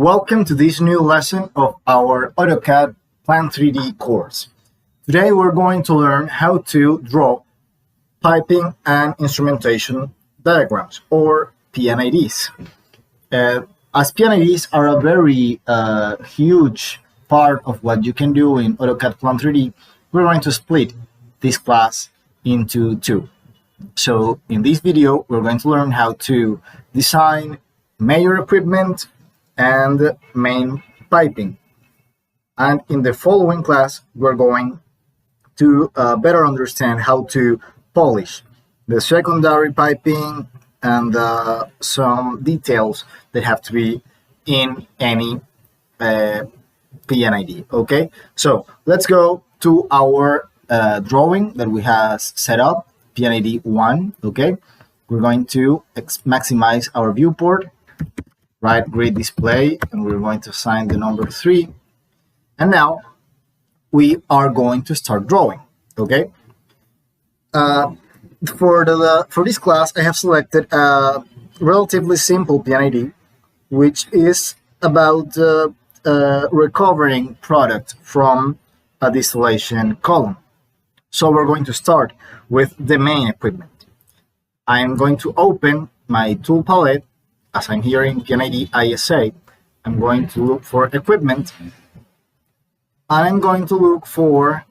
Welcome to this new lesson of our AutoCAD Plan 3D course. Today we're going to learn how to draw piping and instrumentation diagrams, or P&IDs. As P&IDs are a very huge part of what you can do in AutoCAD Plan 3D, we're going to split this class into two. So in this video, we're going to learn how to design major equipment and main piping. And in the following class, we're going to better understand how to polish the secondary piping and some details that have to be in any P&ID. Okay, so let's go to our drawing that we have set up, P&ID I. Okay, we're going to maximize our viewport, right grid display, and we're going to assign the number 3. And now we are going to start drawing. Okay, for this class, I have selected a relatively simple P&ID, which is about recovering product from a distillation column. So we're going to start with the main equipment. I am going to open my tool palette. As I'm here in P&ID ISA, I'm going to look for equipment, and I'm going to look for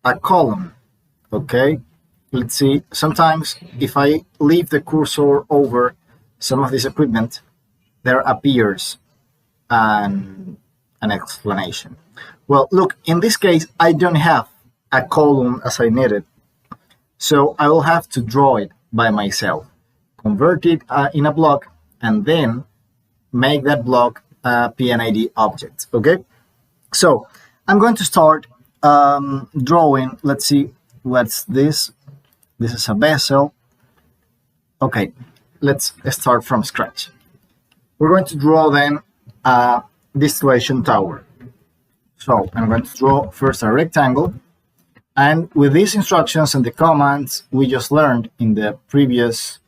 a column. Okay, let's see. Sometimes if I leave the cursor over some of this equipment, there appears an explanation. Well, look, in this case, I don't have a column as I needed, so I will have to draw it by myself, convert it in a block, and then make that block a P&ID object. Okay, so I'm going to start drawing. Let's see, what's this? This is a vessel. Okay, let's start from scratch. We're going to draw then a distillation tower. So I'm going to draw first a rectangle. And with these instructions and the commands we just learned in the previous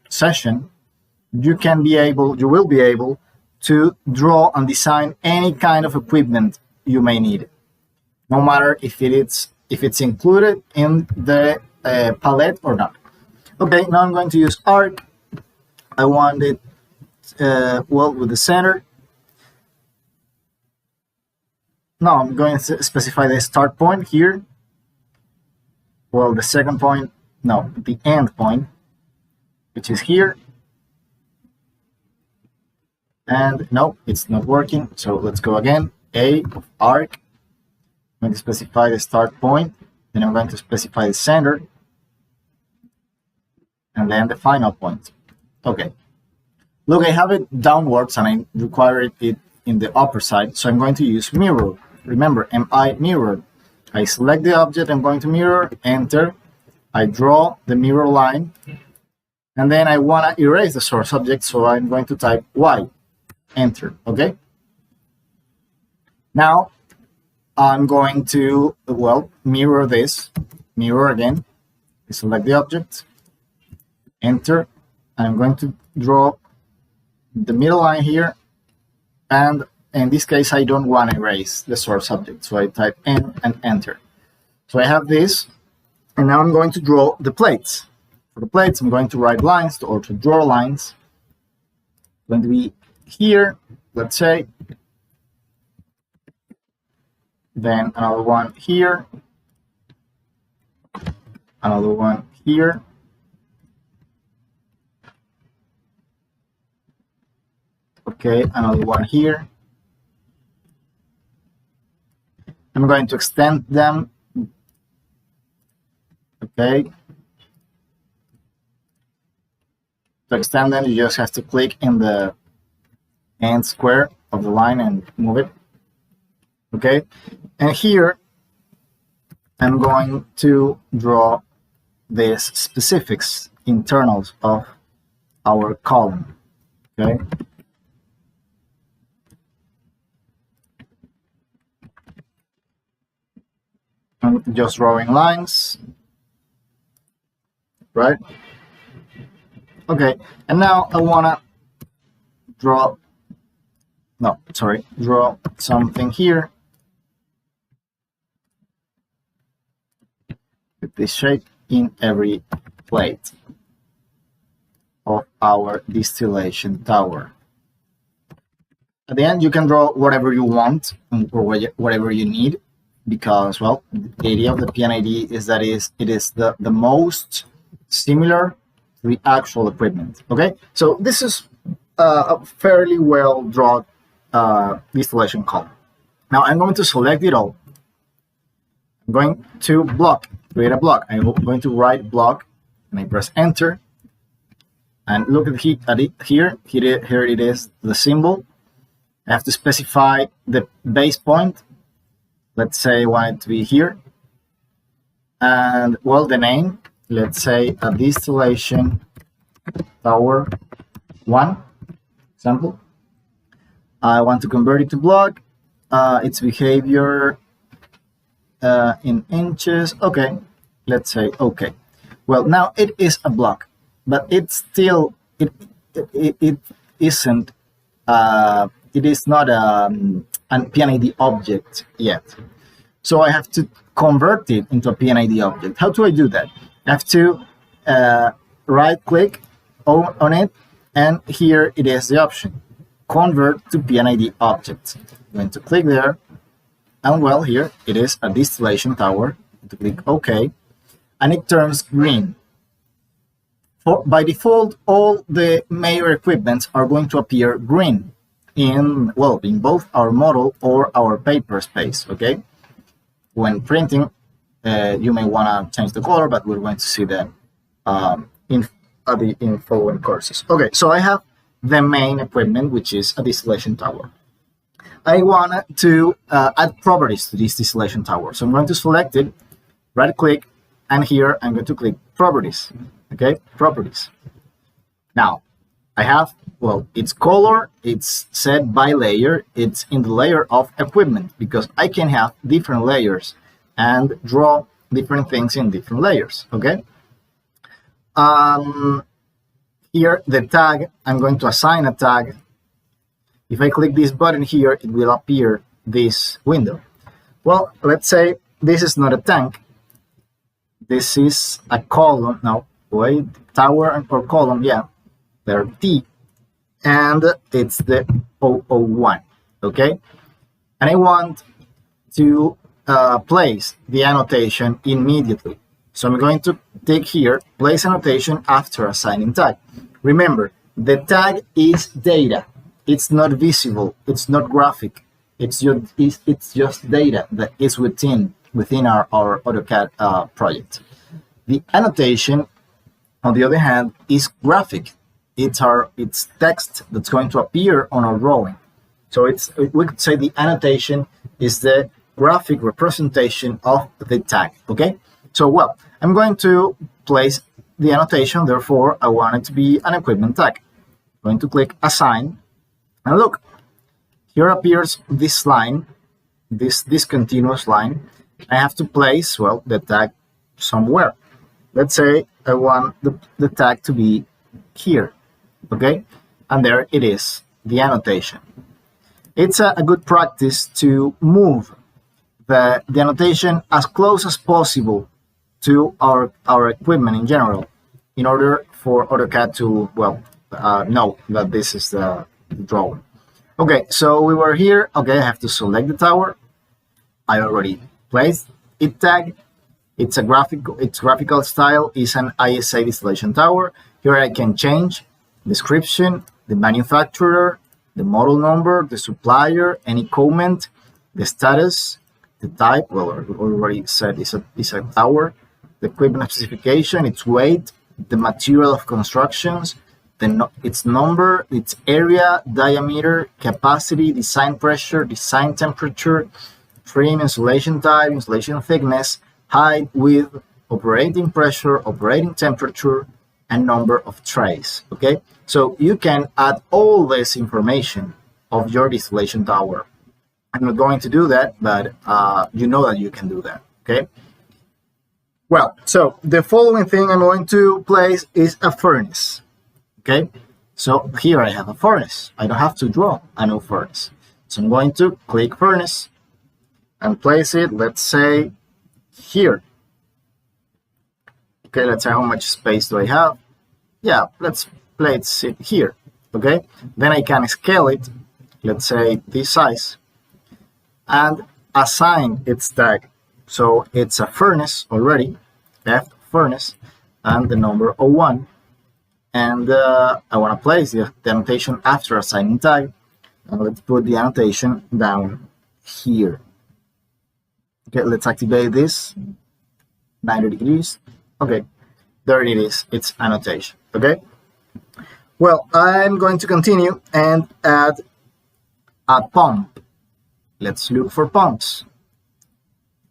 session, you will be able to draw and design any kind of equipment you may need, no matter if it's included in the palette or not. Okay, now I'm going to use arc. I want it well with the center. Now I'm going to specify the start point here. Well, the second point, no, the end point, which is here. And no, it's not working. So let's go again. A of arc. I'm going to specify the start point. Then I'm going to specify the center. And then the final point. Okay. Look, I have it downwards and I require it in the upper side. So I'm going to use mirror. Remember, MI mirror. I select the object, I'm going to mirror, enter. I draw the mirror line. And then I want to erase the source object, so I'm going to type Y, enter, okay? Now, I'm going to, well, mirror this, mirror again. I select the object, enter. And I'm going to draw the middle line here, and in this case, I don't want to erase the source object, so I type N and enter. So I have this, and now I'm going to draw the plates. For the plates, I'm going to write lines or to draw lines. It's going to be here, let's say. Then another one here. Another one here. Okay, another one here. I'm going to extend them. Okay. To extend them, you just have to click in the end square of the line and move it. Okay. And here, I'm going to draw the specifics, internals of our column. Okay. I'm just drawing lines, right? Okay, and now I wanna draw something here with this shape in every plate of our distillation tower. At the end, you can draw whatever you want or whatever you need, because, well, the idea of the P&ID is that it is the most similar to the actual equipment. Okay, so this is a fairly well drawn distillation column. Now I'm going to select it all. I'm going to create a block. I'm going to write block, and I press enter. And look at it here. Here it is, the symbol. I have to specify the base point. Let's say I want it to be here. And, well, the name, let's say a distillation tower 1, example. I want to convert it to block. Its behavior in inches. Okay, let's say okay. Well, now it is a block, but it's still, it isn't, it is not an P&ID object yet. So I have to convert it into a P&ID object. How do I do that? I have to right click on it, and here it is the option, convert to P&ID object. I'm going to click there, and, well, here it is a distillation tower. To click OK, and it turns green. By default, all the major equipments are going to appear green in both our model or our paper space. Okay, when printing, you may want to change the color, but we're going to see that in following courses. Okay, so I have the main equipment, which is a distillation tower. I want to add properties to this distillation tower, so I'm going to select it, right click, and here I'm going to click properties. Okay, properties. Now I have, well, its color, it's set by layer, it's in the layer of equipment, because I can have different layers and draw different things in different layers. Okay, here the tag, I'm going to assign a tag. If I click this button here, it will appear this window. Well, let's say this is not a tank, this is a column. No, wait, tower or column, yeah, they're T, and it's the 001. Okay, and I want to place the annotation immediately, so I'm going to take here, place annotation after assigning tag. Remember, the tag is data. It's not visible, it's not graphic, it's just data that is within our AutoCAD project. The annotation, on the other hand, is graphic. It's text that's going to appear on our drawing. So we could say the annotation is the graphic representation of the tag. Okay, so, well, I'm going to place the annotation, therefore I want it to be an equipment tag. I'm going to click assign. And look, here appears this line, this continuous line. I have to place, well, the tag somewhere. Let's say I want the tag to be here, okay? And there it is, the annotation. It's a good practice to move the annotation as close as possible to our equipment in general, in order for AutoCAD to, well, know that this is the drawing. Okay, so we were here. Okay, I have to select the tower. I already placed it tag. Its graphical style is an ISA distillation tower. Here I can change description, the manufacturer, the model number, the supplier, any comment, the status, the type. Well, I already said it's a tower. The equipment specification, its weight, the material of constructions, its number, its area, diameter, capacity, design pressure, design temperature, trim, insulation type, insulation thickness, height, width, operating pressure, operating temperature, and number of trays. Okay, so you can add all this information of your distillation tower. I'm not going to do that, but you know that you can do that. Okay. Well, so the following thing I'm going to place is a furnace. Okay, so here I have a furnace. I don't have to draw a new furnace. So I'm going to click furnace and place it, let's say, here. Okay, let's say how much space do I have. Yeah, let's place it here. Okay, then I can scale it, let's say this size, and assign its tag. So it's a furnace already, F furnace, and the number 01. And I want to place the annotation after assigning tag. And let's put the annotation down here. Okay, let's activate this. 90 degrees. Okay, there it is. It's annotation. Okay. Well, I'm going to continue and add a pump. Let's look for pumps.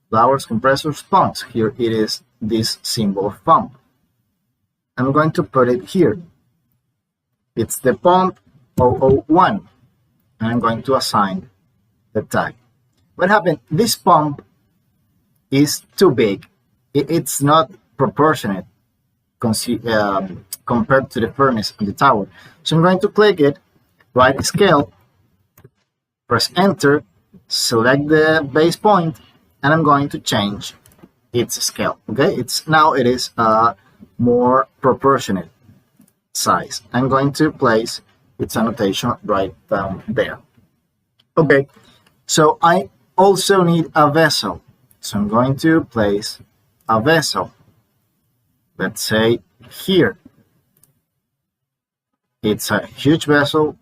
Blowers, compressors, pumps. Here it is, this symbol of pump. I'm going to put it here. It's the pump 001. And I'm going to assign the tag. What happened? This pump is too big. It's not proportionate compared to the furnace and the tower. So I'm going to click it, right scale, press enter, select the base point, and I'm going to change its scale. Okay, now it is a more proportionate size. I'm going to place its annotation right down there. Okay, so I also need a vessel. So I'm going to place a vessel. Let's say here. It's a huge vessel,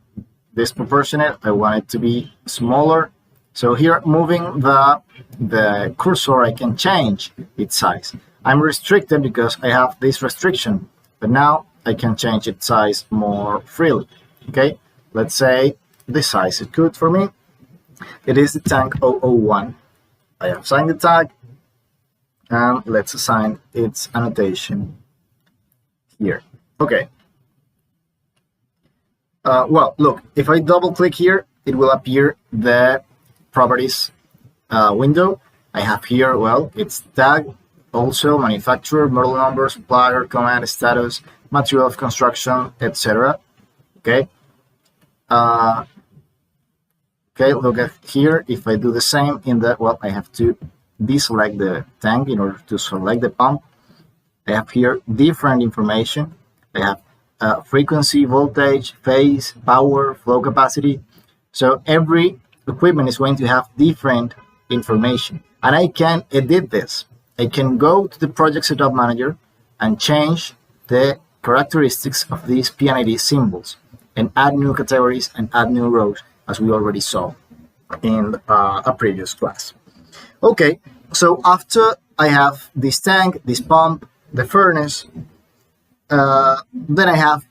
disproportionate. I want it to be smaller. So here, moving the cursor, I can change its size. I'm restricted because I have this restriction, but now I can change its size more freely. Okay, let's say this size is good for me. It is the tank 001. I have assigned the tag, and let's assign its annotation here. Okay. Well, look, if I double click here, it will appear the properties window. I have here, well, it's tag, also manufacturer, model number, supplier, command, status, material of construction, etc. Okay. Okay, look at here. If I do the same in the, well, I have to deselect the tank in order to select the pump. I have here different information. I have frequency, voltage, phase, power, flow capacity. So every equipment is going to have different information. And I can edit this. I can go to the project setup manager and change the characteristics of these P&ID symbols and add new categories and add new rows, as we already saw in a previous class. Okay, so after I have this tank, this pump, the furnace, then I have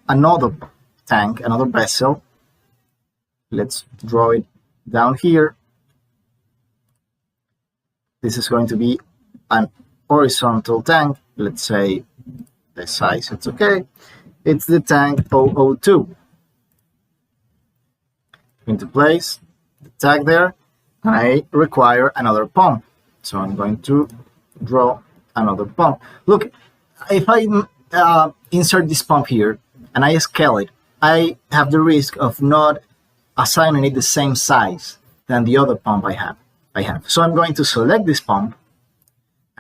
another tank, another vessel. Let's draw it down here. This is going to be an horizontal tank. Let's say the size, it's okay. It's the tank 002. Into place, the tag there, and I require another pump. So I'm going to draw another pump. Look, if I insert this pump here and I scale it, I have the risk of not assigning it the same size than the other pump I have. So I'm going to select this pump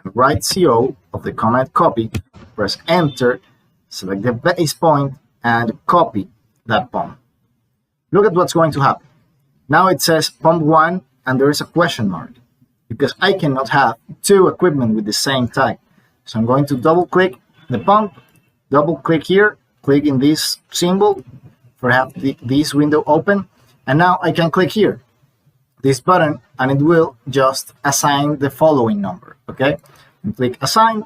and write CO of the command copy, press enter, select the base point, and copy that pump. Look at what's going to happen. Now it says pump 1 and there is a question mark because I cannot have two equipment with the same tag. So I'm going to double click the pump, double click here, click in this symbol for have this window open, and now I can click here, this button, and it will just assign the following number. Okay, and click assign.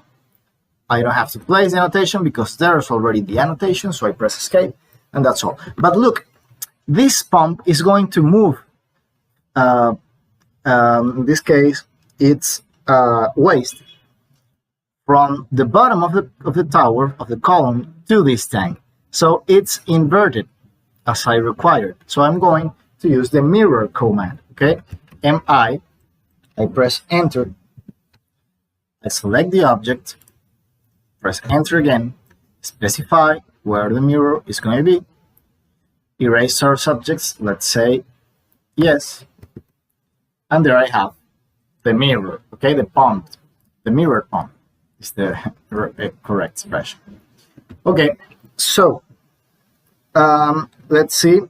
I don't have to place the annotation because there's already the annotation, so I press escape, and that's all. But look, this pump is going to move. In this case, it's waste from the bottom of the tower of the column to this tank. So it's inverted as I required. So I'm going to use the mirror command. Okay, MI. I press enter. I select the object. Press enter again. Specify where the mirror is going to be. Erase our subjects, let's say yes. And there I have the mirror, okay, the pump, the mirror pump is the correct expression. Okay, so let's see.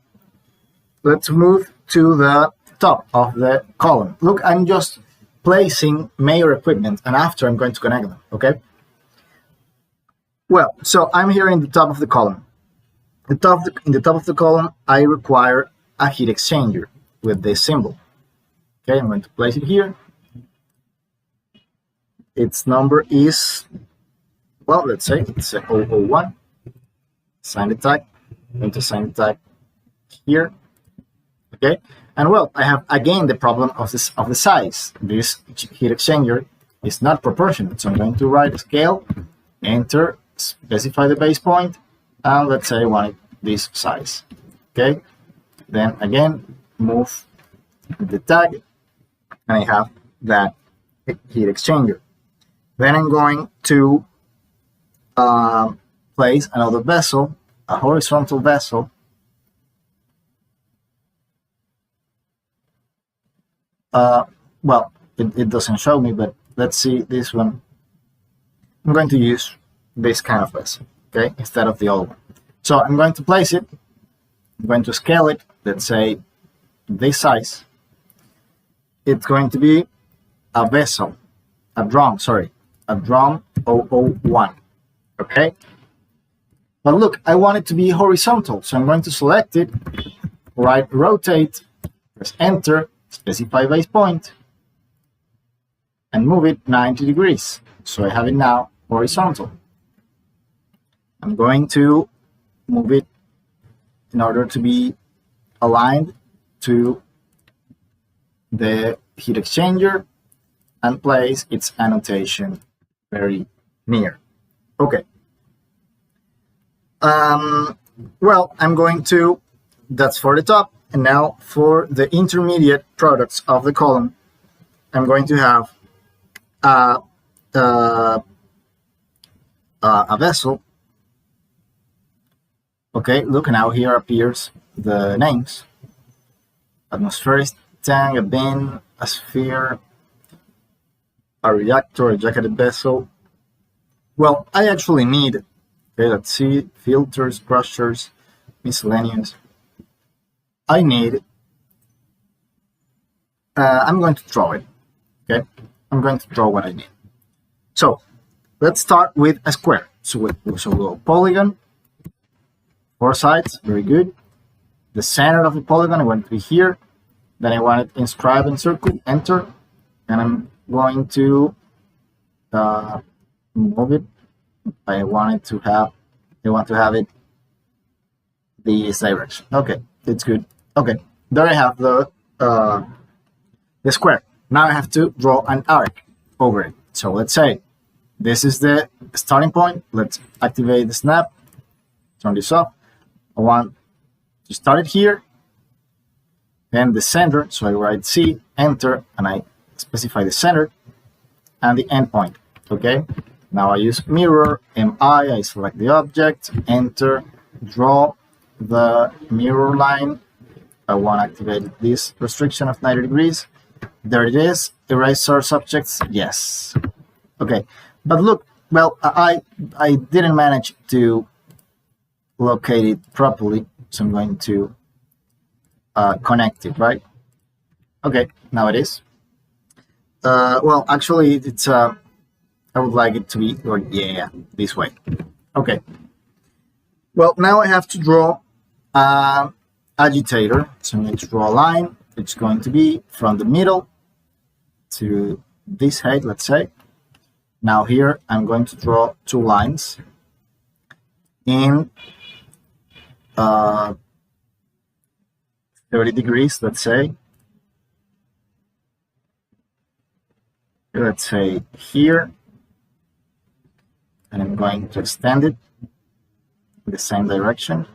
Let's move to the top of the column. Look, I'm just placing major equipment, and after I'm going to connect them, okay? Well, so I'm here in the top of the column. In the top of the column, I require a heat exchanger with this symbol. Okay, I'm going to place it here. Its number is, well, let's say it's 001. Assign the tag. I'm going to assign the tag here. Okay, and well, I have again the problem of the size. This heat exchanger is not proportionate, so I'm going to write scale, enter, specify the base point, and let's say I want it this size. Okay, then again move the tag, and I have that heat exchanger. Then I'm going to place another vessel, a horizontal vessel. Well, it doesn't show me, but let's see this one. I'm going to use this kind of vessel, okay, instead of the old one. So I'm going to place it. I'm going to scale it, let's say this size. It's going to be a vessel, a drum 001, okay? But look, I want it to be horizontal, so I'm going to select it, right, rotate, press enter, specify base point, and move it 90 degrees. So I have it now horizontal. I'm going to move it in order to be aligned to the heat exchanger and place its annotation very near. Okay. Well, I'm going to, that's for the top. And now for the intermediate products of the column, I'm going to have a vessel. Okay, look, now here appears the names. Atmospheric tank, a bin, a sphere, a reactor, a jacketed vessel. Well, I actually need, okay, let's see, filters, crushers, miscellaneous. I need, I'm going to draw it, okay? I'm going to draw what I need. So let's start with a square. So we'll go polygon, 4 sides, very good. The center of the polygon, I want it to be here. Then I want it inscribed in circle, enter. And I'm going to move it. I want to have it this direction. Okay, it's good. Okay, there I have the square. Now I have to draw an arc over it. So let's say this is the starting point. Let's activate the snap. Turn this off. I want to start it here. Then the center. So I write C, enter, and I specify the center and the endpoint. Okay. Now I use mirror, MI. I select the object, enter, draw the mirror line. I want to activate this restriction of 90 degrees. There it is. Erase source objects. Yes. Okay. But look, well, I didn't manage to locate it properly, so I'm going to connect it, right? Okay. Now it is. Well, actually, it's I would like it to be, or yeah, this way. Okay. Well, now I have to draw agitator. So I'm going to draw a line. It's going to be from the middle to this height, let's say. Now here I'm going to draw 2 lines in 30 degrees, let's say. Let's say here. And I'm going to extend it in the same direction.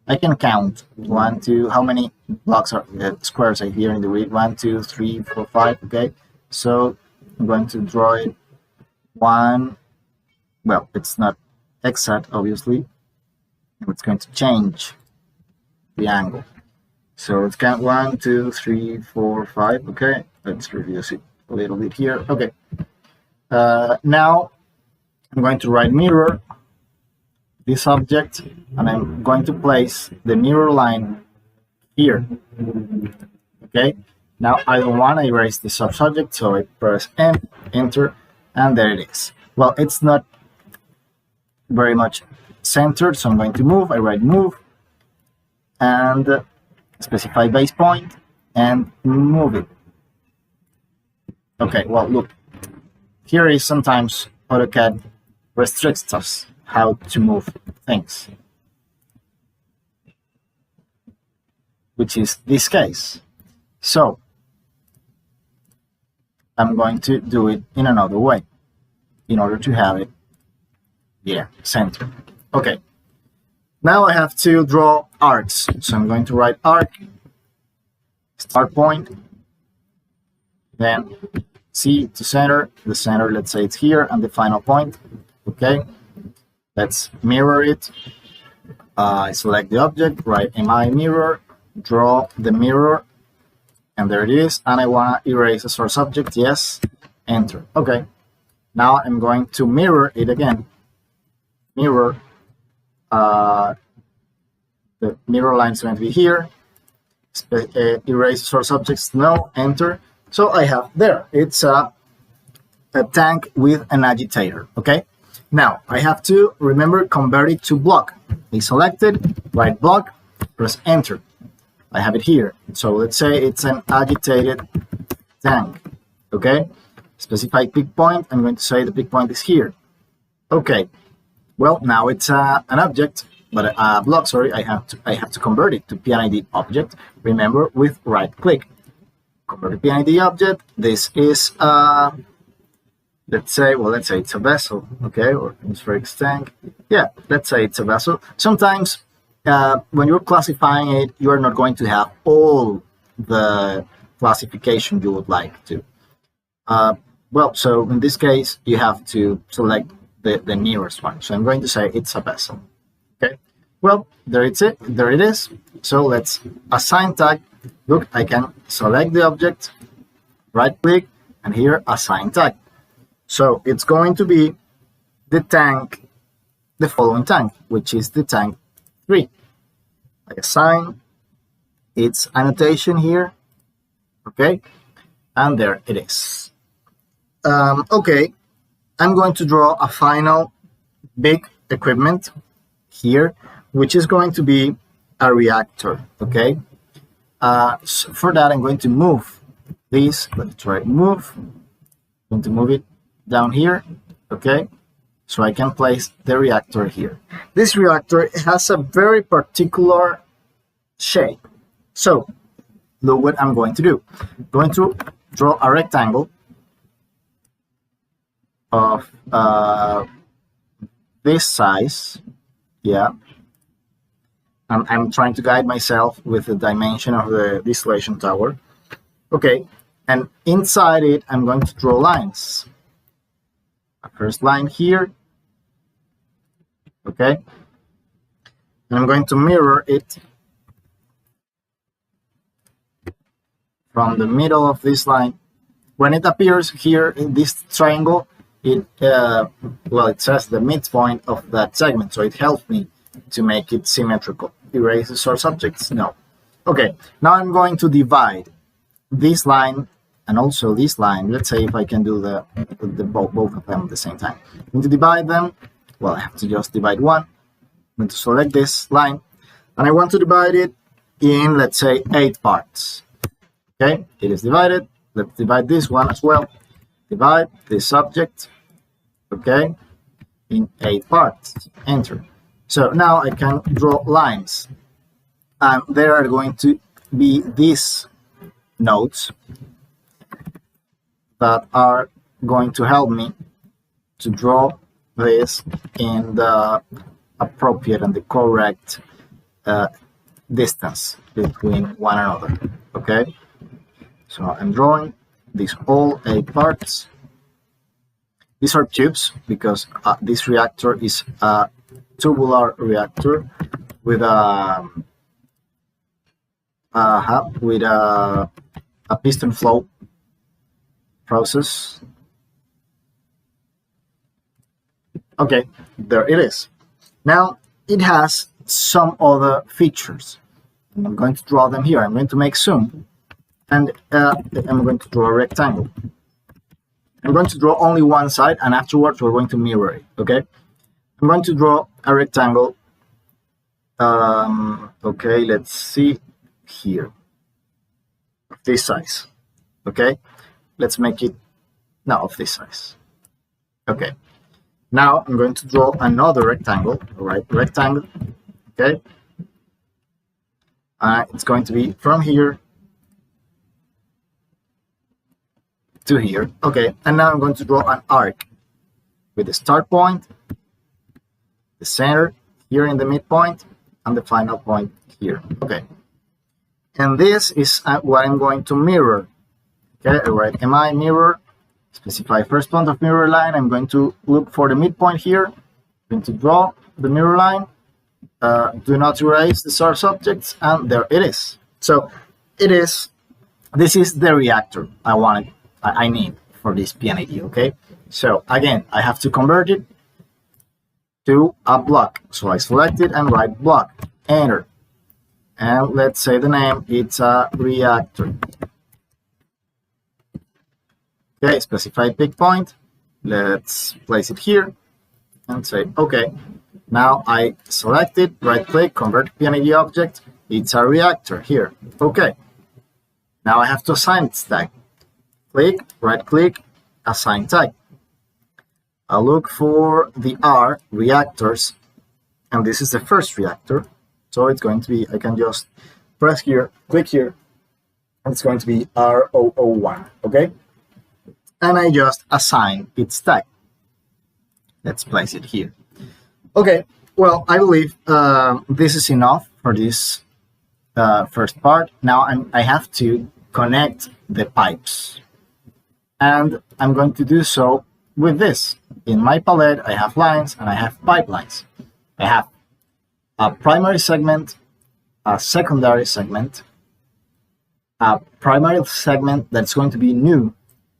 I can count 1, 2, how many blocks are squares are here in the grid? 1, 2, 3, 4, 5. Okay, so I'm going to draw it 1. Well, it's not exact, obviously. It's going to change the angle. So it's count 1, 2, 3, 4, 5. Okay, let's reduce it a little bit here. Okay. Now I'm going to right mirror this object, and I'm going to place the mirror line here. Okay. Now I don't want to erase the subject, so I press N, enter, and there it is. Well, it's not very much centered, so I'm going to move. I write move and specify base point and move it. Okay, well, look, here is sometimes AutoCAD restricts us how to move things, which is this case. So I'm going to do it in another way in order to have it centered. Okay, now I have to draw arcs. So I'm going to write arc, start point, then C to center. The center, let's say it's here, and the final point. Okay, let's mirror it. I select the object, write MI mirror, draw the mirror, and there it is. And I want to erase a source object. Yes, enter. Okay, now I'm going to mirror it again. Mirror. The mirror line is going to be here. Erase source objects. No, enter. So I have there. It's a tank with an agitator. Okay. Now I have to remember convert it to block. I selected, right block, press enter. I have it here. So let's say it's an agitated tank. Okay. Specify peak point. I'm going to say the peak point is here. Okay. Well, now it's an object, but a block. Sorry, I have to convert it to P&ID object. Remember, with right click, convert to P&ID object. This is let's say it's a vessel, okay, or atmospheric tank. Yeah, let's say it's a vessel. Sometimes when you're classifying it, you are not going to have all the classification you would like to. Well, so in this case, you have to select the nearest one. So I'm going to say it's a vessel. Okay. Well, there it is. So let's assign tag. Look, I can select the object, right click, and here assign tag. So it's going to be the tank, the following tank, which is the tank 3. I assign its annotation here. Okay. And there it is. Okay. I'm going to draw a final big equipment here, which is going to be a reactor, okay? So for that, I'm going to move this. Let's try move. I'm going to move it down here, okay? So I can place the reactor here. This reactor has a very particular shape. So look what I'm going to do. I'm going to draw a rectangle of this size. Yeah, I'm trying to guide myself with the dimension of the distillation tower. Okay, and inside it I'm going to draw lines. A first line here. Okay, and I'm going to mirror it from the middle of this line. When it appears here in this triangle, it says the midpoint of that segment, so it helps me to make it symmetrical. Erase the source objects. No. Okay, now I'm going to divide this line and also this line. Let's say if I can do the both of them at the same time. I'm going to divide them. Well, I have to just divide one. I'm going to select this line, and I want to divide it in, let's say, 8 parts. Okay, it is divided. Let's divide this one as well. Divide this object, okay, in 8 parts. Enter. So now I can draw lines, and there are going to be these nodes that are going to help me to draw this in the appropriate and the correct distance between one another. Okay, so I'm drawing these all 8 parts. These are tubes because this reactor is a tubular reactor. with a hub with a piston flow process. Okay, there it is. Now it has some other features. I'm going to draw them here. I'm going to make zoom, and I'm going to draw a rectangle. I'm going to draw only one side, and afterwards we're going to mirror it. Okay, I'm going to draw a rectangle. Okay, let's see here, of this size. Okay, let's make it now of this size. Okay, now I'm going to draw another rectangle. All right, rectangle. Okay, it's going to be from here to here. Okay, and now I'm going to draw an arc with the start point, the center here in the midpoint, and the final point here. Okay, and this is what I'm going to mirror. Okay, all right, MI mirror, specify first point of mirror line. I'm going to look for the midpoint here. I'm going to draw the mirror line. Do not erase the source objects, and there it is. So it is. This is the reactor I need for this P&ID. Okay, so again, I have to convert it to a block. So I select it and write block, enter, and let's say the name, it's a reactor. Okay, specify pick point. Let's place it here and say okay. Now I select it, right click, convert P&ID object. It's a reactor here. Okay. Now I have to assign its tag. Click, right click, assign tag. I'll look for the R reactors, and this is the first reactor. So it's going to be, I can just press here, click here, and it's going to be R001. Okay. And I just assign its tag. Let's place it here. Okay, well, I believe this is enough for this first part. Now I have to connect the pipes, and I'm going to do so with this. In my palette, I have lines and I have pipelines. I have a primary segment, a secondary segment, a primary segment that's going to be new.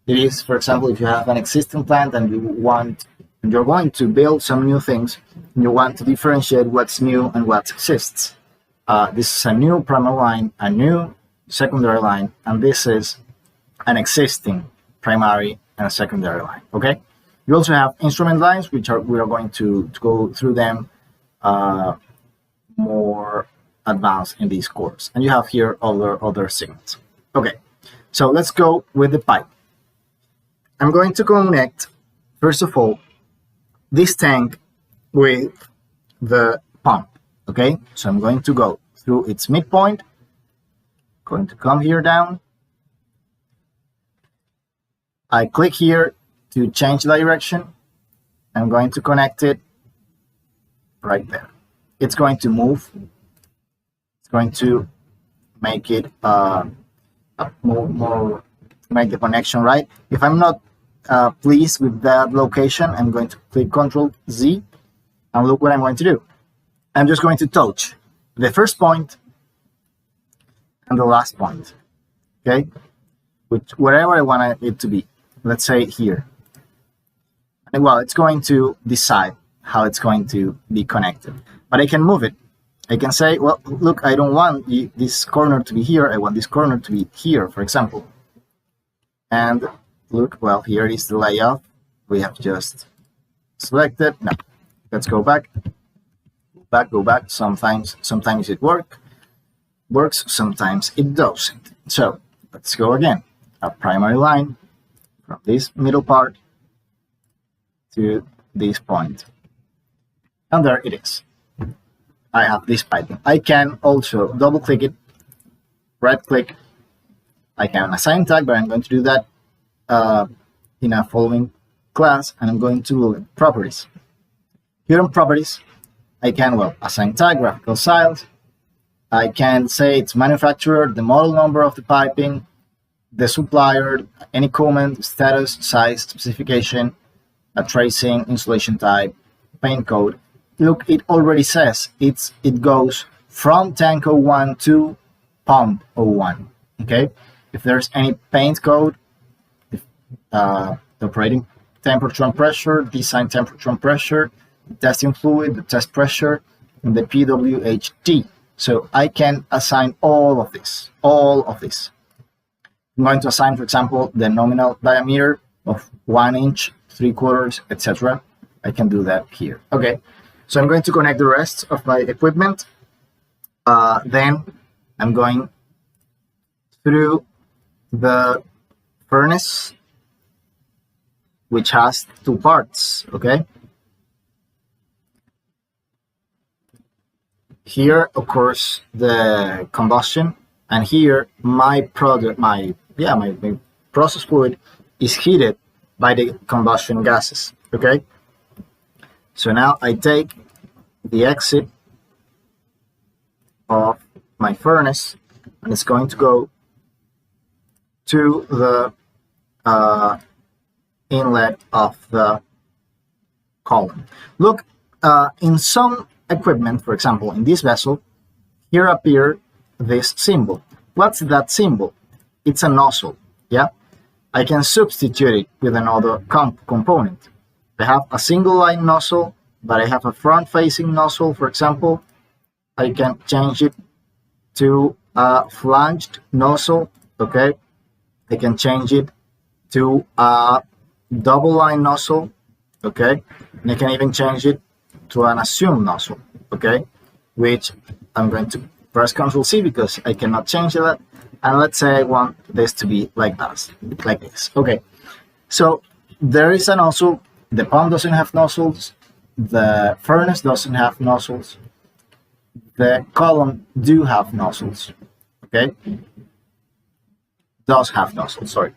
It is, for example, if you have an existing plant and you're going to build some new things, you want to differentiate what's new and what exists. This is a new primary line, a new secondary line, and this is an existing primary and secondary line. Okay. You also have instrument lines, we are going to go through them more advanced in this course. And you have here other segments. Okay. So let's go with the pipe. I'm going to connect, first of all, this tank with the pump. Okay, so I'm going to go through its midpoint, going to come here down. I click here to change the direction. I'm going to connect it right there. It's going to move. It's going to make it more make the connection right. If I'm not pleased with that location, I'm going to click Ctrl Z, and look what I'm going to do. I'm just going to touch the first point and the last point, okay, wherever I want it to be. Let's say here. And well, it's going to decide how it's going to be connected, but I can move it. I can say, well, look, I don't want this corner to be here. I want this corner to be here, for example. And look, well, here is the layout. We have just selected. Now, let's go back. Go back. Sometimes it works, sometimes it doesn't. So let's go again. A primary line from this middle part to this point. And there it is. I have this piping. I can also double click it, right click. I can assign tag, but I'm going to do that in a following class, and I'm going to look at properties. Here in properties, I can, well, assign tag, graphical styles. I can say it's manufacturer, the model number of the piping, the supplier, any comment, status, size, specification, a tracing, installation type, paint code, look, it already says it goes from tank 01 to pump 01. Okay, if there's any paint code, if the operating temperature and pressure, design temperature and pressure, the testing fluid, the test pressure, and the PWHT. So I can assign all of this. I'm going to assign, for example, the nominal diameter of 1 inch, 3/4, etc. I can do that here. Okay, so I'm going to connect the rest of my equipment. Then I'm going through the furnace, which has 2 parts. Okay, here occurs the combustion, and here my product, my process fluid is heated by the combustion gases. Okay, so now I take the exit of my furnace, and it's going to go to the inlet of the column. Look, in some equipment, for example, in this vessel, here appear this symbol. What's that symbol? It's a nozzle. Yeah, I can substitute it with another component. I have a single line nozzle, but I have a front-facing nozzle, for example. I can change it to a flanged nozzle. Okay, I can change it to a double line nozzle. Okay, and I can even change it to an assumed nozzle. Okay, which I'm going to press Ctrl+C because I cannot change that. And let's say I want this to be like this. Okay, so there is a nozzle. The pump doesn't have nozzles. The furnace doesn't have nozzles. The column do have nozzles. Okay, does have nozzles. Sorry.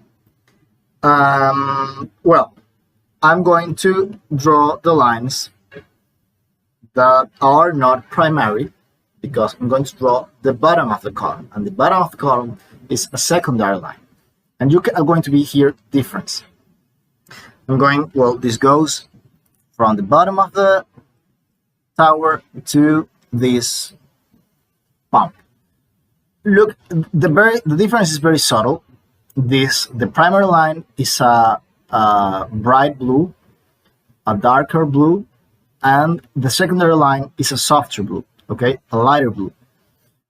Well, I'm going to draw the lines that are not primary, because I'm going to draw the bottom of the column, and the bottom of the column is a secondary line, and you are going to be here difference. This goes from the bottom of the tower to this pump. Look, the difference is very subtle. The primary line is a bright blue, a darker blue, and the secondary line is a softer blue. Okay, a lighter blue.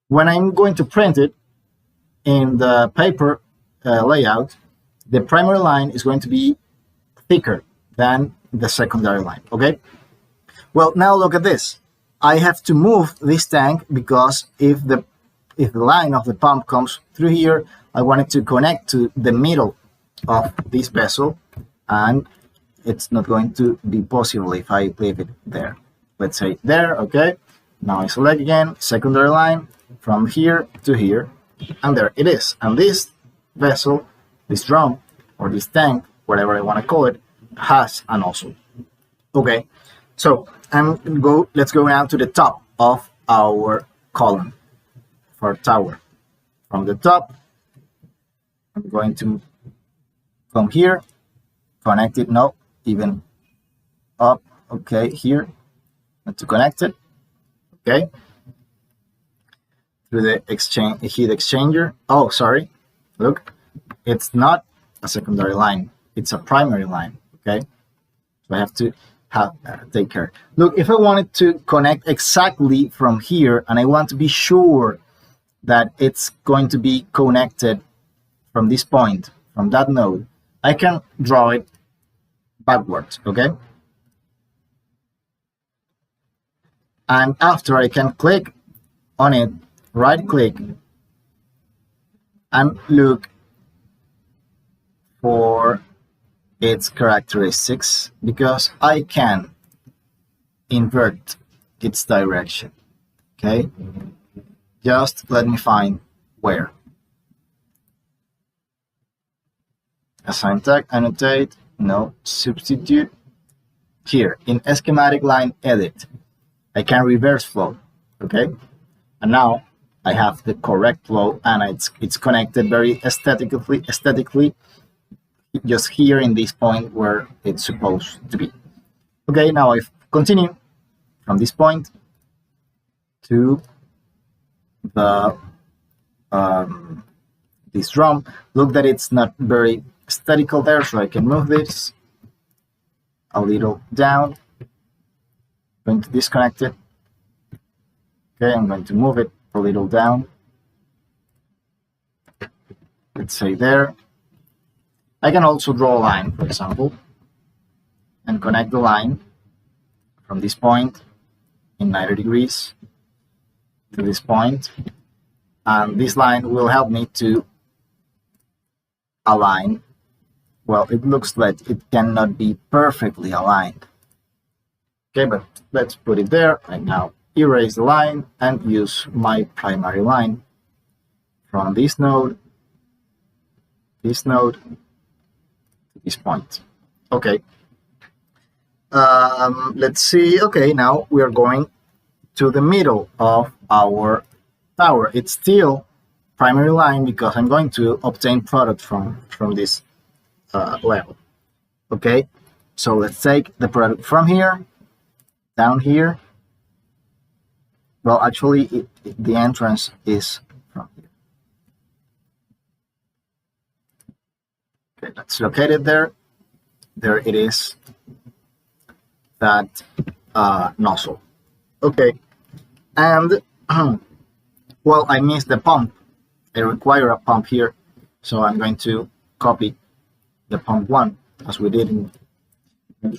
When I'm going to print it in the paper layout, the primary line is going to be thicker than the secondary line. Okay, well, now look at this. I have to move this tank because if the line of the pump comes through here, I want it to connect to the middle of this vessel, and it's not going to be possible if I leave it there. Let's say there. Okay, now I select again secondary line from here to here, and there it is. And this vessel, this drum or this tank, whatever I want to call it, has a nozzle. Okay, so let's go now to the top of our column for tower. From the top, I'm going to come here, connect it. No, even up. Okay, here, and to connect it. Okay, through the heat exchanger. Oh, sorry. Look, it's not a secondary line; it's a primary line. Okay, so I have to take care. Look, if I wanted to connect exactly from here, and I want to be sure that it's going to be connected from this point, from that node, I can draw it backwards. Okay, and after I can click on it, right click, and look for its characteristics, because I can invert its direction. Okay, just let me find where. Assign tag, annotate, no, substitute. Here in schematic line edit, I can reverse flow. Okay, and now I have the correct flow, and it's connected very aesthetically just here in this point where it's supposed to be. Okay, now I continue from this point to the this drum. Look that it's not very aesthetical there, so I can move this a little down. I'm going to disconnect it. Okay, I'm going to move it a little down. Let's say there. I can also draw a line, for example, and connect the line from this point in 90 degrees to this point. And this line will help me to align. Well, it looks like it cannot be perfectly aligned. Okay, but let's put it there. I now erase the line and use my primary line from this node to this point. Okay. Let's see. Okay, now we are going to the middle of our tower. It's still primary line because I'm going to obtain product from this level. Okay, so let's take the product from here down here. Well, actually, the entrance is from here. Okay, let's locate it there. There it is. That nozzle. Okay, and well, I missed the pump. I require a pump here, so I'm going to copy the pump one as we did in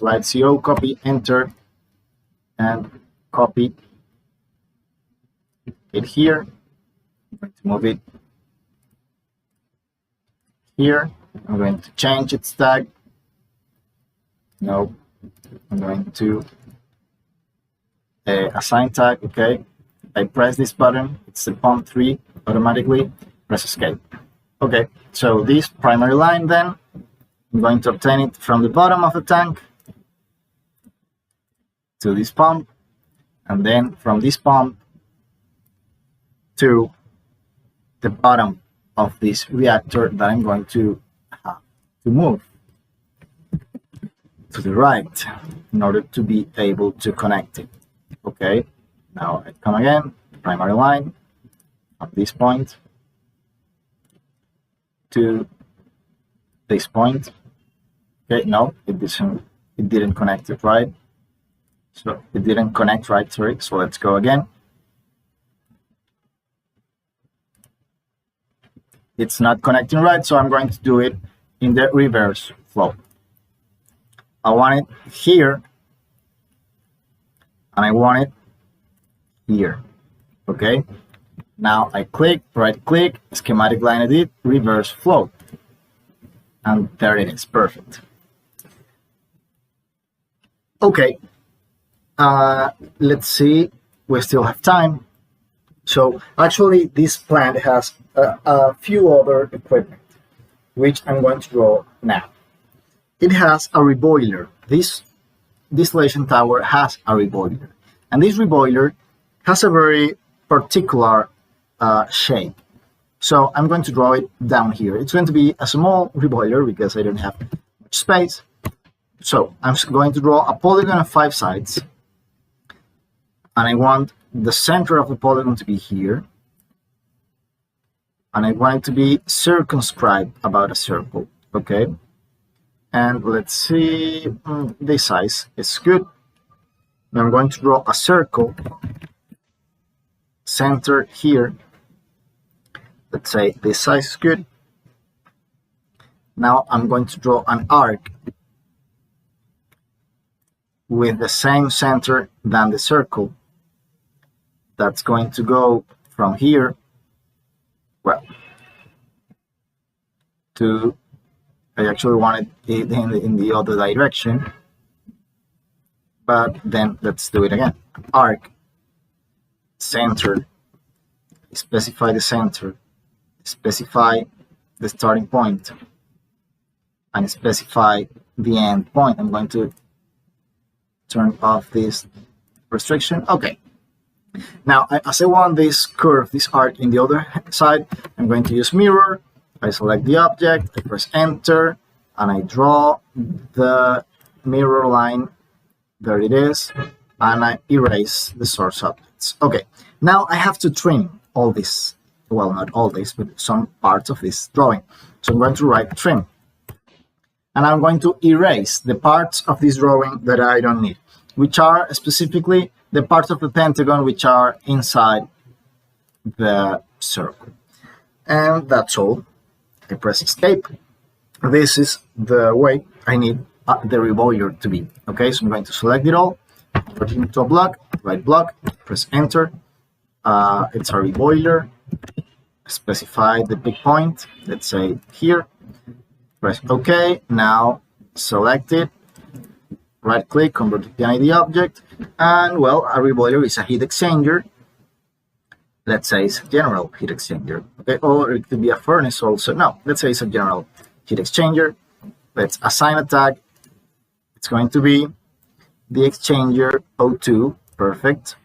right CO, copy, enter, and copy it here. I'm going to move it here. I'm going to change its tag. No, I'm going to assign tag. Okay, I press this button. It's the pump 3 automatically. Press escape. Okay, so this primary line, then I'm going to obtain it from the bottom of the tank to this pump, and then from this pump to the bottom of this reactor that I'm going to have to move to the right in order to be able to connect it. Okay, now I come again, primary line from this point to this point. Okay, no, it didn't connect it right. So it didn't connect right, sorry. So let's go again. It's not connecting right, so I'm going to do it in the reverse flow. I want it here, and I want it here. Okay, now I click, right click, schematic line edit, reverse flow, and there it is, perfect. Okay, let's see, we still have time. So actually this plant has a few other equipment, which I'm going to draw now. It has a reboiler. This distillation tower has a reboiler, and this reboiler has a very particular shape. So I'm going to draw it down here. It's going to be a small reboiler because I don't have much space. So I'm going to draw a polygon of 5 sides, and I want the center of the polygon to be here, and I want it to be circumscribed about a circle. Okay, and let's see, this size is good. Now I'm going to draw a circle center here. Let's say this size is good. Now I'm going to draw an arc with the same center than the circle. That's going to go from here, well, to, I actually wanted it in the other direction, but then let's do it again. Arc, center, specify the center, specify the starting point, and specify the end point. I'm going to turn off this restriction. Okay. Now, as I want this curve, this arc in the other side, I'm going to use mirror. I select the object, I press enter, and I draw the mirror line. There it is. and I erase the source objects. Okay, now I have to trim all this. Well, not all this, but some parts of this drawing. So I'm going to write trim. And I'm going to erase the parts of this drawing that I don't need, which are specifically the parts of the pentagon which are inside the circle. And that's all. I press escape. This is the way I need the revolver to be. Okay, so I'm going to select it all, put it into a block, right block, press enter. It's a revolver. Specify the big point, let's say here, press OK. Now select it, right click, convert to P&ID object, and well, a revolver is a heat exchanger. Let's say it's a general heat exchanger, okay, or it could be a furnace also. No, let's say it's a general heat exchanger. Let's assign a tag. It's going to be the exchanger O2, perfect.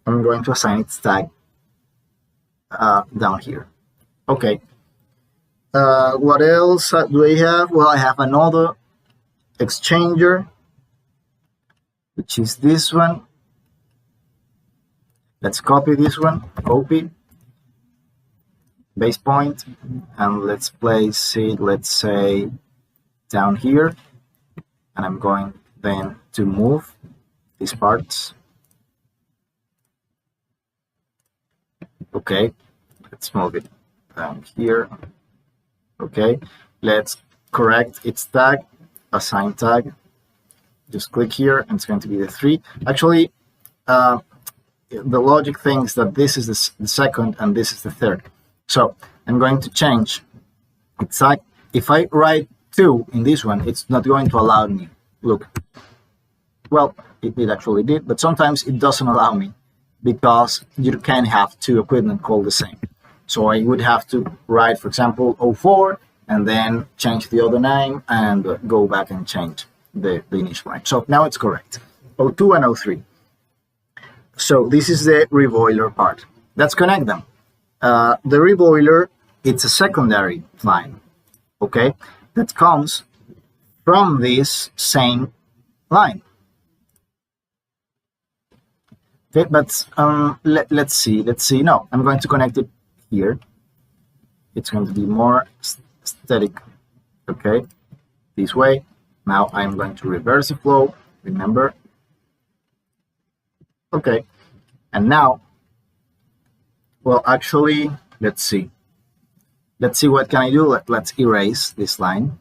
I'm going to assign its tag down here. Okay, what else do I have? Well, I have another exchanger, which is this one. Let's copy this one, copy, base point, and let's place it, let's say, down here. And I'm going then to move these parts. Okay, let's move it down here. Okay, let's correct its tag, assign tag. Just click here, and it's going to be the 3. Actually, the logic thinks that this is the second and this is the third. So I'm going to change its tag. If I write 2 in this one, it's not going to allow me. Look, well, it actually did, but sometimes it doesn't allow me because you can't have 2 equipment called the same. So I would have to write, for example, 04, and then change the other name and go back and change the initial line. So now it's correct. 02 and 03. So this is the reboiler part. Let's connect them. The reboiler, it's a secondary line, okay, that comes from this same line. Okay, but let's see. No, I'm going to connect it here. It's going to be more static, okay, this way. Now I'm going to reverse the flow, remember. Okay, and now, well, actually, let's see what can I do. Let's erase this line.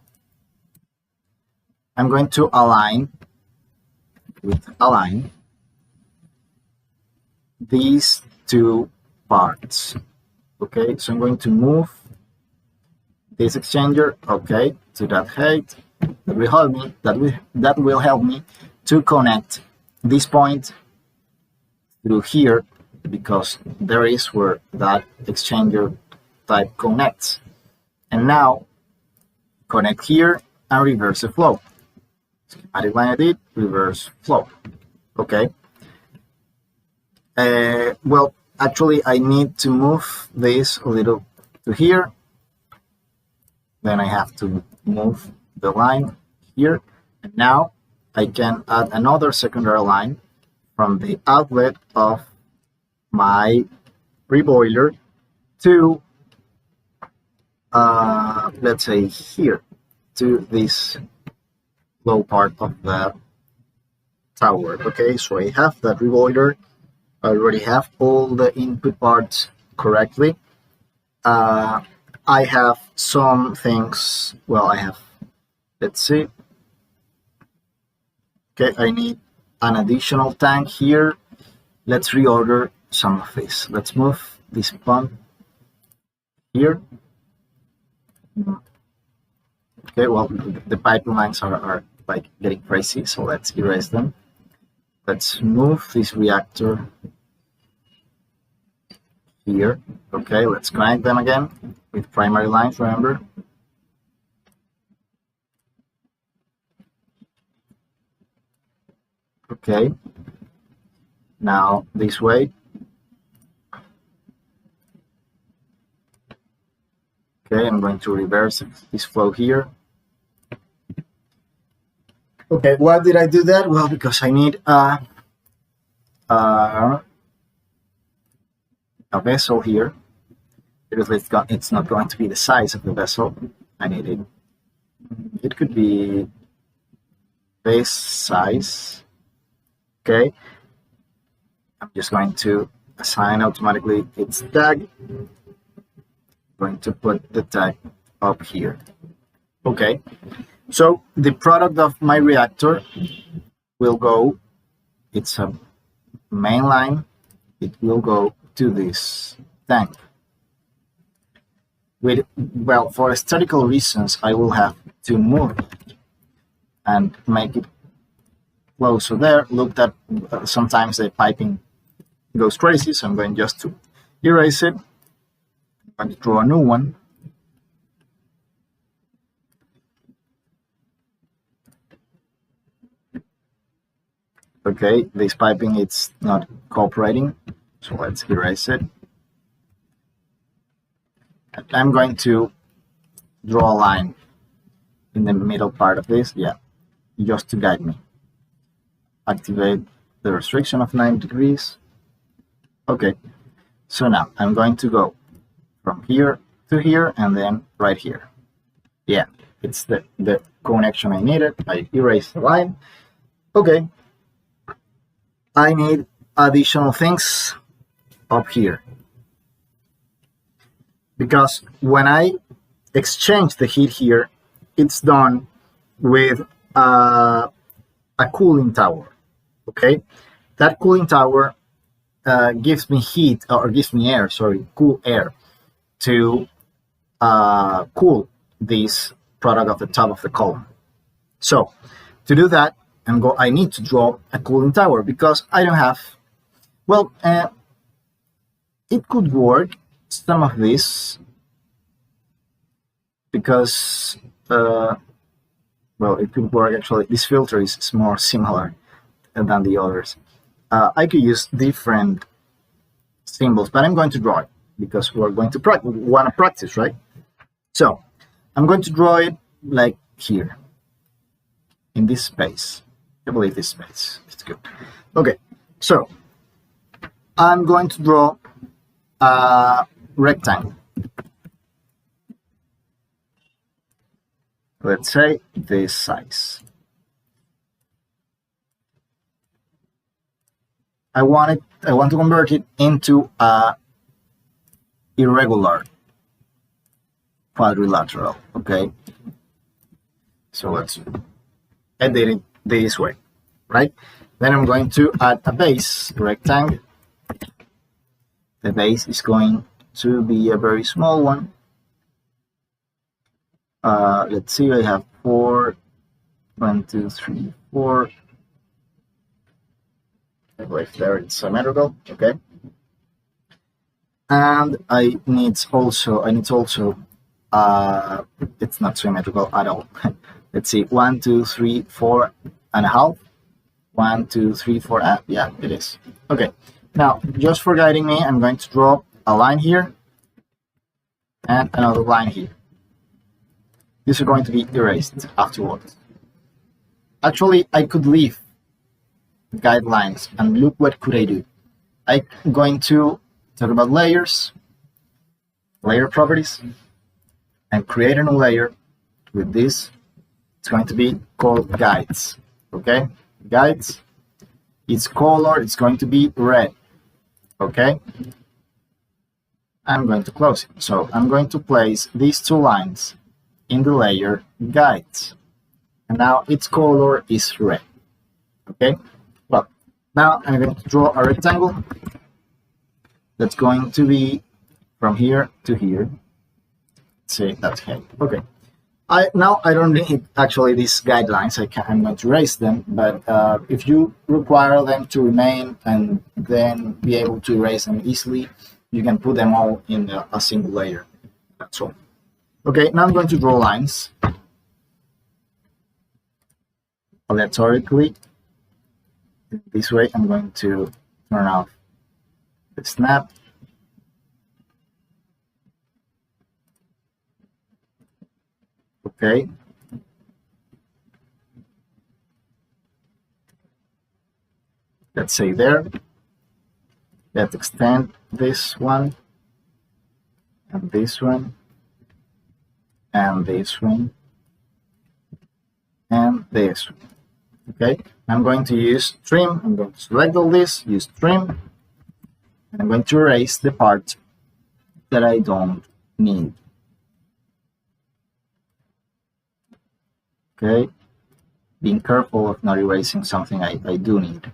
I'm going to align these 2 parts. Okay, so I'm going to move this exchanger, okay, to that height. That will help me. That will help me to connect this point through here, because there is where that exchanger type connects. And now connect here and reverse the flow. Schematic line edit, reverse flow. Okay. Well, actually, I need to move this a little to here. Then I have to move the line here. And now I can add another secondary line from the outlet of my reboiler to, let's say here, to this low part of the tower. Okay, so I have that reboiler. I already have all the input parts correctly. I have some things, well, I have, let's see. Okay, I need an additional tank here. Let's reorder some of this. Let's move this pump here. Okay, well, the pipelines are like getting crazy, so let's erase them. Let's move this reactor here. Okay, let's connect them again with primary lines, remember. Okay, now this way. Okay, I'm going to reverse this flow here. Okay, why did I do that? Well, because I need a a vessel here, because it's not going to be the size of the vessel. I need it. It could be this size. Okay. I'm just going to assign automatically its tag. I'm going to put the tag up here. Okay. So the product of my reactor will go, it's a main line, it will go to this tank. Well, for aesthetical reasons, I will have to move it and make it closer there. Look that sometimes the piping goes crazy, so I'm going just to erase it. I'm going to draw a new one. Okay, this piping, it's not cooperating, so let's erase it. And I'm going to draw a line in the middle part of this, yeah, just to guide me. Activate the restriction of 9 degrees. Okay, so now I'm going to go from here to here and then right here. Yeah, it's the connection I needed. I erased the line. Okay, I need additional things up here, because when I exchange the heat here, it's done with a cooling tower. Okay, that cooling tower gives me heat, or gives me air, sorry, cool air, to cool this product of the top of the column. So to do that, I need to draw a cooling tower, because I don't have, well, it could work, some of this, because, well, it could work actually. This filter is more similar than the others. I could use different symbols, but I'm going to draw it, because we're going to want to practice, right? So I'm going to draw it like here, in this space. I believe this space is good. Okay, so I'm going to draw a rectangle. Let's say this size. I want to convert it into a irregular quadrilateral. Okay, so let's edit it this way, right? Then I'm going to add a base rectangle. The base is going to be a very small one. Let's see, I have 4, 1, 2, 3, 4. I believe there it's symmetrical, okay. And I need also, it's not symmetrical at all. Let's see, 1, 2, 3, 4 and a half. 1, 2, 3, 4. Yeah, it is. Okay. Now, just for guiding me, I'm going to draw a line here and another line here. These are going to be erased afterwards. Actually, I could leave guidelines, and look what could I do. I'm going to talk about layers, layer properties, and create a new layer with this. It's going to be called guides. Okay, guides. Its color is going to be red. Okay, I'm going to close it. So I'm going to place these two lines in the layer guides, and now its color is red. Okay, well, now I'm going to draw a rectangle that's going to be from here to here. Let's say that's head. Okay, now I don't need actually these guidelines. I'm going to erase them, but if you require them to remain and then be able to erase them easily, you can put them all in a single layer. That's all. Okay, now I'm going to draw lines aleatorically. This way, I'm going to turn off the snap. Okay. Let's say there. Let's extend this one, and this one, and this one, and this one. Okay, I'm going to use trim. I'm going to select all this, use trim, and I'm going to erase the part that I don't need. Okay, being careful of not erasing something I do need.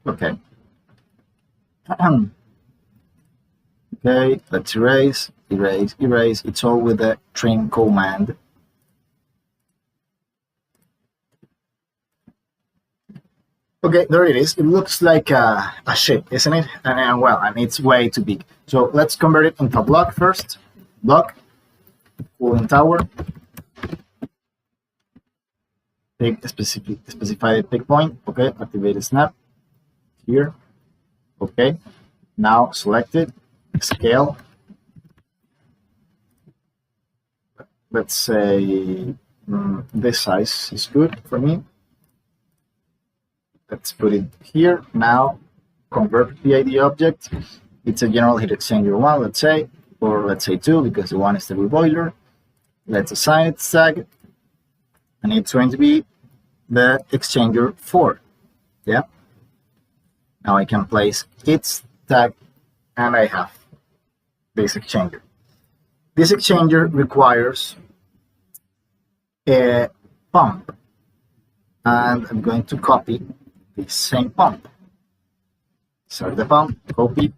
Okay. Okay, let's erase, erase, erase. It's all with the trim command. Okay, there it is. It looks like a ship, isn't it? And well, and it's way too big. So let's convert it into a block first. Block, cooling tower. Pick a specified pick point. Okay, activate the snap here. Okay, now select it. Scale. Let's say this size is good for me. Let's put it here. Now convert P&ID object. It's a general heat exchanger 1, let's say, or let's say 2 because the 1 is the reboiler. Let's assign its tag, and it's going to be the exchanger 4. Yeah. Now I can place its tag, and I have this exchanger. This exchanger requires a pump, and I'm going to copy the same pump. Insert the pump, copy,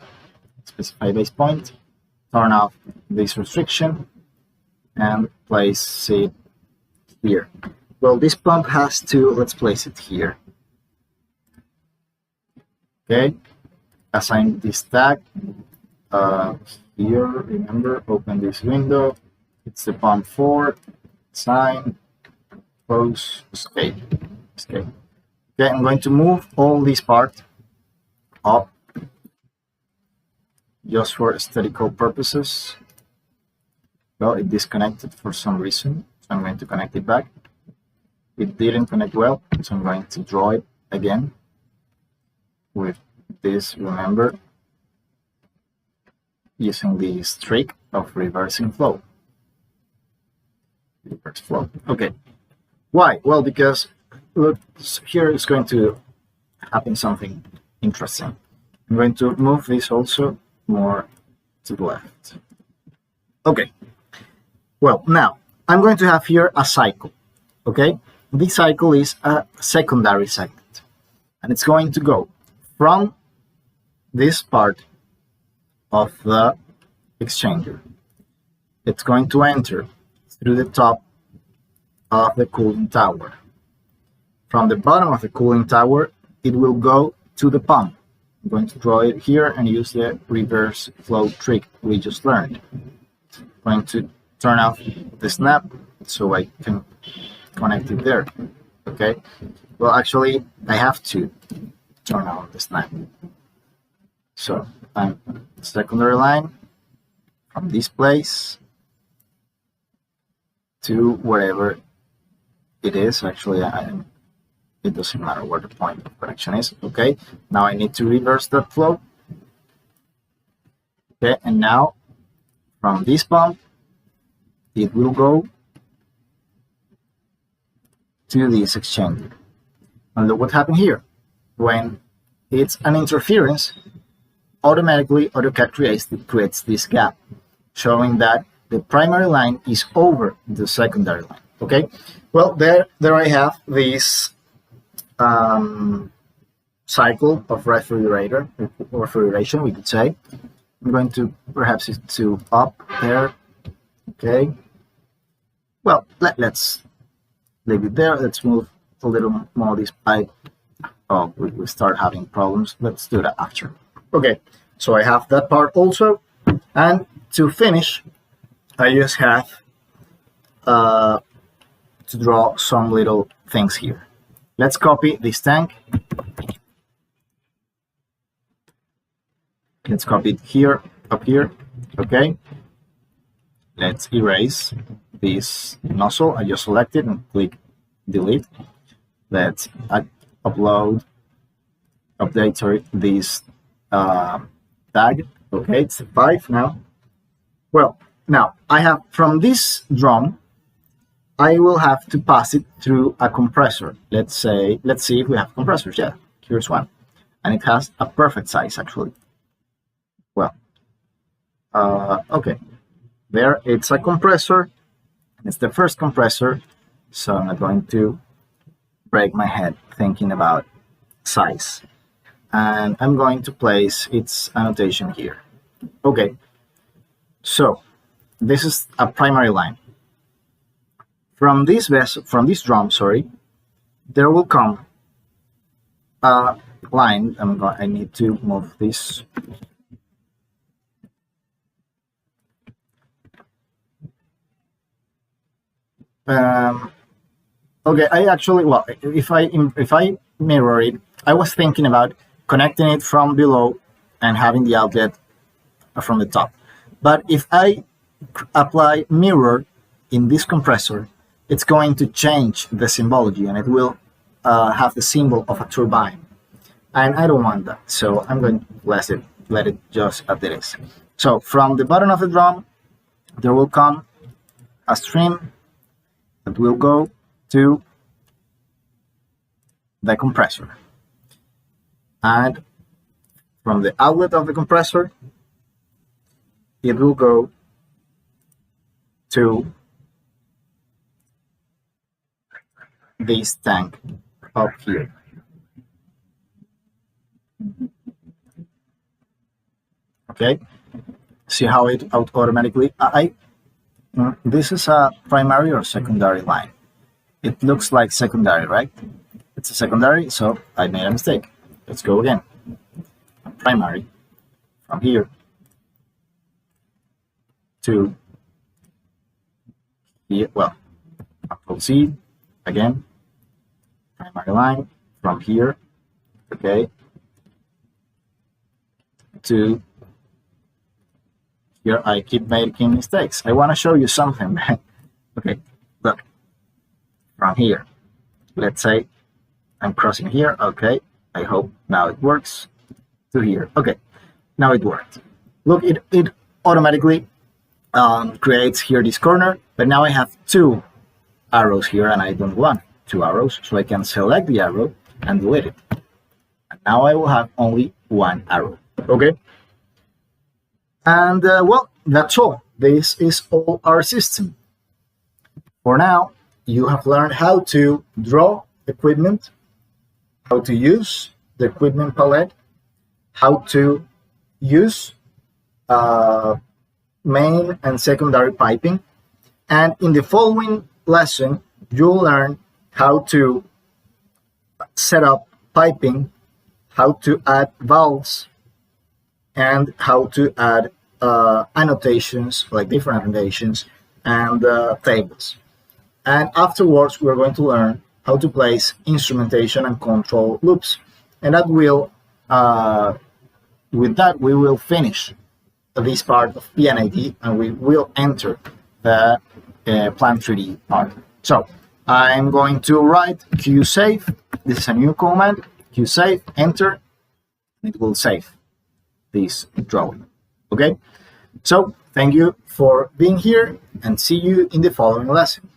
specify base point, turn off this restriction, and place it here. Well, this pump has to, let's place it here. Okay, assign this tag. Here, remember, open this window. It's the pump 4, assign, close, escape, escape. Okay, I'm going to move all this part up just for aesthetical purposes. Well, it disconnected for some reason, so I'm going to connect it back. It didn't connect well, so I'm going to draw it again with this, remember, using this trick of reversing flow. Reverse flow. Okay. Why? Well, because look, here is going to happen something interesting. I'm going to move this also more to the left. Okay. Well, now I'm going to have here a cycle. Okay. This cycle is a secondary segment, and it's going to go from this part of the exchanger. It's going to enter through the top of the cooling tower. From the bottom of the cooling tower, it will go to the pump. I'm going to draw it here and use the reverse flow trick we just learned. I'm going to turn off the snap so I can connect it there. Okay. Well, actually, I have to turn on the snap. So I'm secondary line from this place to wherever it is. Actually, it doesn't matter where the point of connection is. Okay, now I need to reverse that flow. Okay, and now from this pump, it will go to this exchanger. And look what happened here. When it's an interference, automatically AutoCAD creates this gap, showing that the primary line is over the secondary line. Okay, well, there I have this cycle of refrigeration, we could say. I'm going to perhaps it to up there. Okay, well, let's leave it there. Let's move a little more this pipe. Oh, we start having problems. Let's do that after. Okay, so I have that part also, and to finish, I just have to draw some little things here. Let's copy this tank. Let's copy it here, up here. Okay. Let's erase this nozzle. I just select it and click delete. Let's upload update this tag. Okay, it's 5 now. Well, now I have from this drum, I will have to pass it through a compressor. Let's see if we have compressors. Yeah, here's one, and it has a perfect size actually. Well, okay, there it's a compressor. It's the first compressor, so I'm not going to break my head thinking about size. And I'm going to place its annotation here. Okay, so this is a primary line. From this drum, sorry, there will come a line. I need to move this. Okay, I actually, well, if I mirror it, I was thinking about connecting it from below and having the outlet from the top. But if I apply mirror in this compressor, it's going to change the symbology and it will have the symbol of a turbine. And I don't want that, so I'm going to let it just as it is. So from the bottom of the drum, there will come a stream that will go to the compressor. And from the outlet of the compressor, it will go to this tank up here. Okay, see how it automatically, this is a primary or secondary line. It looks like secondary, right? It's a secondary, so I made a mistake. Let's go again. Primary, from here to here. Well, Control C again. Primary line from here, okay, to here. I keep making mistakes. I want to show you something. Okay, look, from here, let's say I'm crossing here. Okay, I hope now it works. To here. Okay, now it worked. Look, it automatically creates here this corner, but now I have 2 arrows here and I don't want 2 arrows, so I can select the arrow and delete it. And now I will have only 1 arrow. Okay, and well, that's all. This is all our system. For now, you have learned how to draw equipment, how to use the equipment palette, how to use main and secondary piping, and in the following lesson you'll learn how to set up piping, how to add valves, and how to add annotations, like different annotations, and tables. And afterwards we're going to learn how to place instrumentation and control loops, and that will with that we will finish this part of P&ID and we will enter the Plant 3D part. So I'm going to write qsave. This is a new command. Qsave, enter, and it will save this drawing. Okay, so thank you for being here and see you in the following lesson.